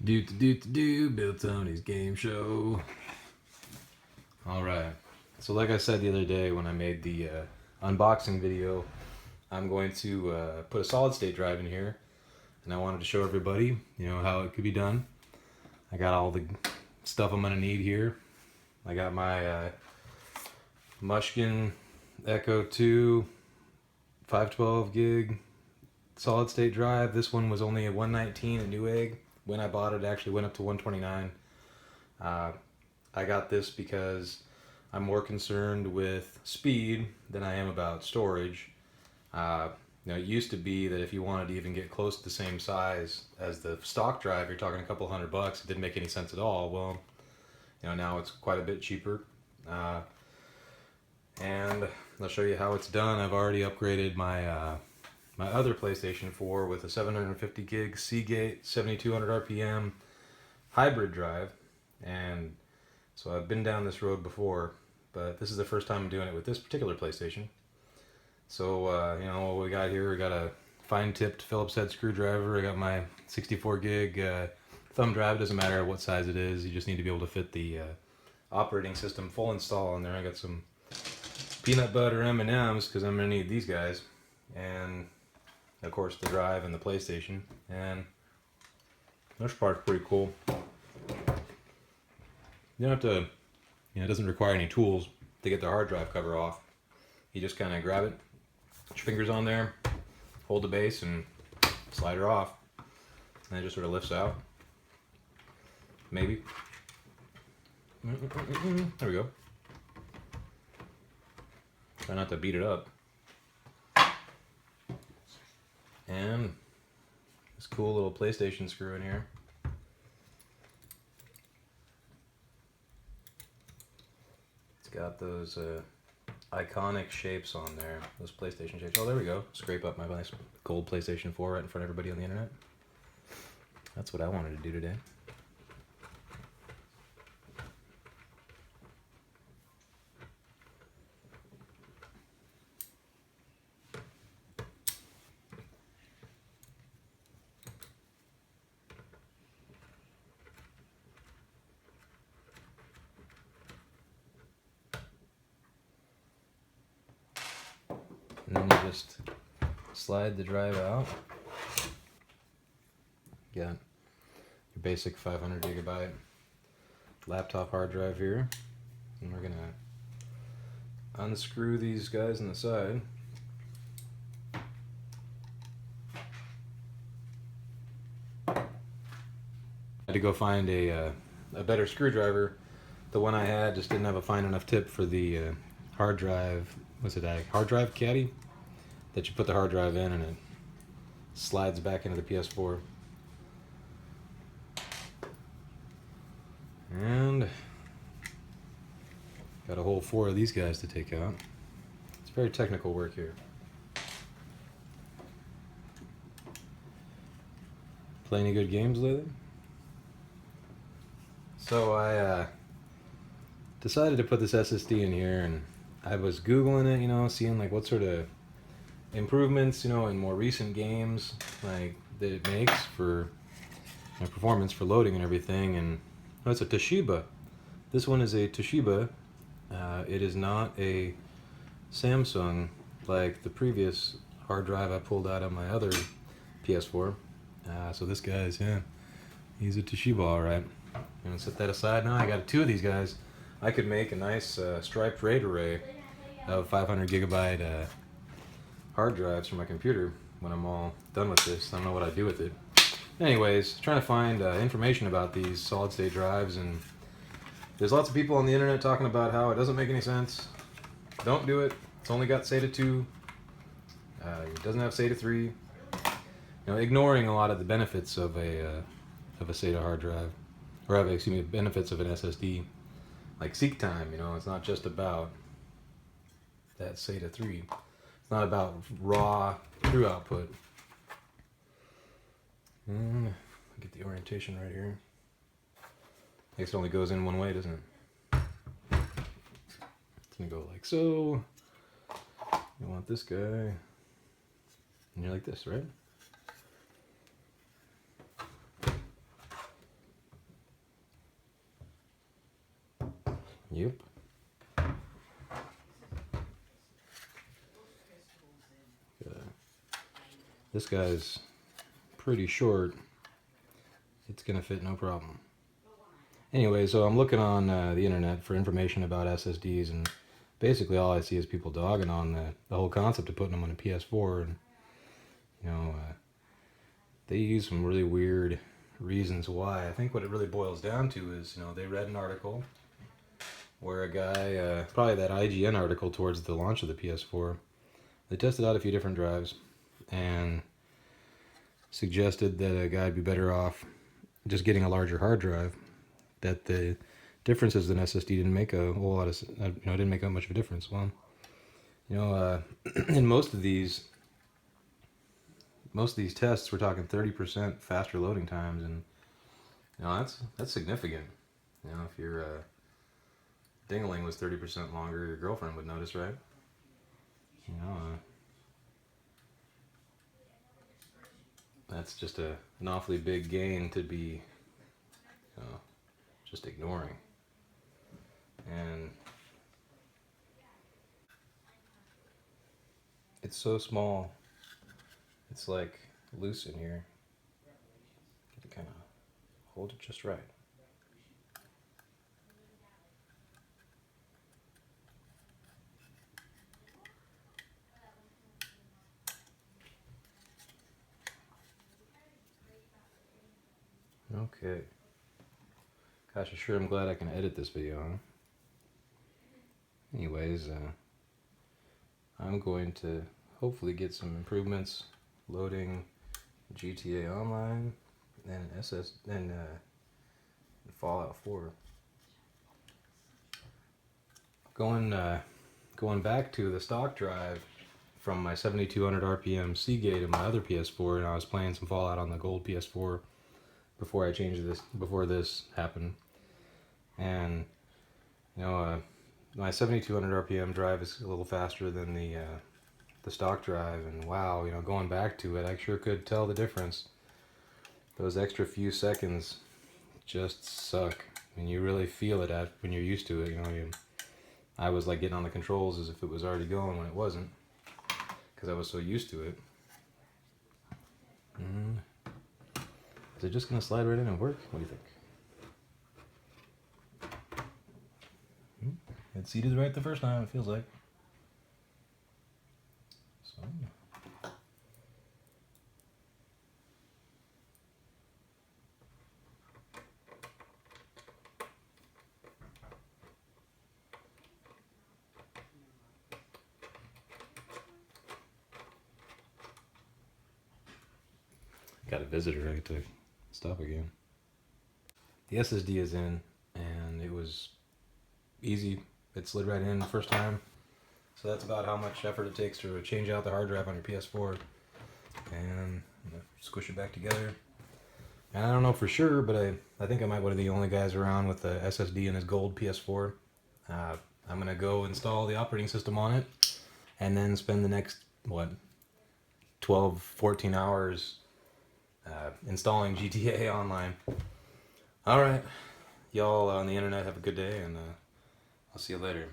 Bill Toney's game show. Alright, so like I said the other day when I made the unboxing video, I'm going to put a solid state drive in here, and I wanted to show everybody, how it could be done. I got all the stuff I'm going to need here. I got my Mushkin Echo 2 512 gig solid state drive. This one was only a 119 at Newegg. When I bought it, it actually went up to 129. I got this because I'm more concerned with speed than I am about storage. It used to be that if you wanted to even get close to the same size as the stock drive, you're talking a couple $100. It didn't make any sense at all. Well, now it's quite a bit cheaper. And I'll show you how it's done. I've already upgraded my my other PlayStation 4 with a 750 gig Seagate 7200 RPM hybrid drive, and so I've been down this road before, but this is the first time I'm doing it with this particular PlayStation. So what we got here, we got a fine-tipped Phillips head screwdriver. I got my 64 gig thumb drive. It doesn't matter what size it is, you just need to be able to fit the operating system full install in there. I got some peanut butter M&Ms because I'm gonna need these guys, and of course the drive and the PlayStation. And this part's pretty cool. You don't have to, it doesn't require any tools to get the hard drive cover off. You just kind of grab it, put your fingers on there, hold the base, and slide her off, and it just sort of lifts out. Maybe. There we go. Try not to beat it up. And this cool little PlayStation screw in here. It's got those iconic shapes on there, those PlayStation shapes. Oh, there we go. Scrape up my nice gold PlayStation 4 right in front of everybody on the internet. That's what I wanted to do today. And then you just slide the drive out. Got your basic 500 gigabyte laptop hard drive here. And we're gonna unscrew these guys on the side. I had to go find a better screwdriver. The one I had just didn't have a fine enough tip for the hard drive. What's it, a hard drive caddy? That you put the hard drive in and it slides back into the PS4. And got a whole 4 of these guys to take out. It's very technical work here. Play any good games lately? So I decided to put this SSD in here, and I was Googling it, seeing like what sort of improvements, in more recent games like that it makes for performance for loading and everything. And it's a Toshiba. This one is a Toshiba. It is not a Samsung like the previous hard drive I pulled out of my other PS4. So this guy's, he's a Toshiba, all right. I'm gonna set that aside now. I got 2 of these guys. I could make a nice striped RAID array of 500 gigabyte hard drives for my computer when I'm all done with this. I don't know what I'd do with it. Anyways, trying to find information about these solid state drives, and there's lots of people on the internet talking about how it doesn't make any sense. Don't do it. It's only got SATA 2. It doesn't have SATA 3. Ignoring a lot of the benefits of a SATA hard drive, or benefits of an SSD, like seek time. It's not just about that SATA 3. It's not about raw through output. Get the orientation right here. I guess it only goes in one way, doesn't it? It's gonna go like so. You want this guy, and you're like this, right? Yep. This guy's pretty short. It's gonna fit no problem. Anyway, so I'm looking on the internet for information about SSDs, and basically all I see is people dogging on the whole concept of putting them on a PS4, and you know, they use some really weird reasons why. I think what it really boils down to is, they read an article where a guy, probably that IGN article towards the launch of the PS4, they tested out a few different drives and suggested that a guy'd be better off just getting a larger hard drive. That the differences in SSD didn't make a whole lot of, didn't make that much of a difference. Well, in most of these tests, we're talking 30% faster loading times, and that's significant. If your dingling was 30% longer, your girlfriend would notice, right? That's just an awfully big gain to be just ignoring. And it's so small, it's like loose in here. You kind of hold it just right. Okay. Gosh, I sure am glad I can edit this video, huh? Anyways, I'm going to hopefully get some improvements loading GTA Online and Fallout 4. Going back to the stock drive from my 7200 RPM Seagate and my other PS4, and I was playing some Fallout on the gold PS4 before I changed this, before this happened. And my 7200 RPM drive is a little faster than the stock drive, and wow, going back to it, I sure could tell the difference. Those extra few seconds just suck. I mean, you really feel it when you're used to it. I was like getting on the controls as if it was already going when it wasn't, because I was so used to it. Is it just gonna slide right in and work? What do you think? It's seated right the first time, it feels like. So. Got a visitor, I get to stop again. The SSD is in, and it was easy. It slid right in the first time. So that's about how much effort it takes to change out the hard drive on your PS4 and squish it back together. And I don't know for sure, but I think I might be one of the only guys around with the SSD in his gold PS4. I'm going to go install the operating system on it and then spend the next, 12, 14 hours installing GTA Online. Alright, y'all on the internet have a good day, and I'll see you later.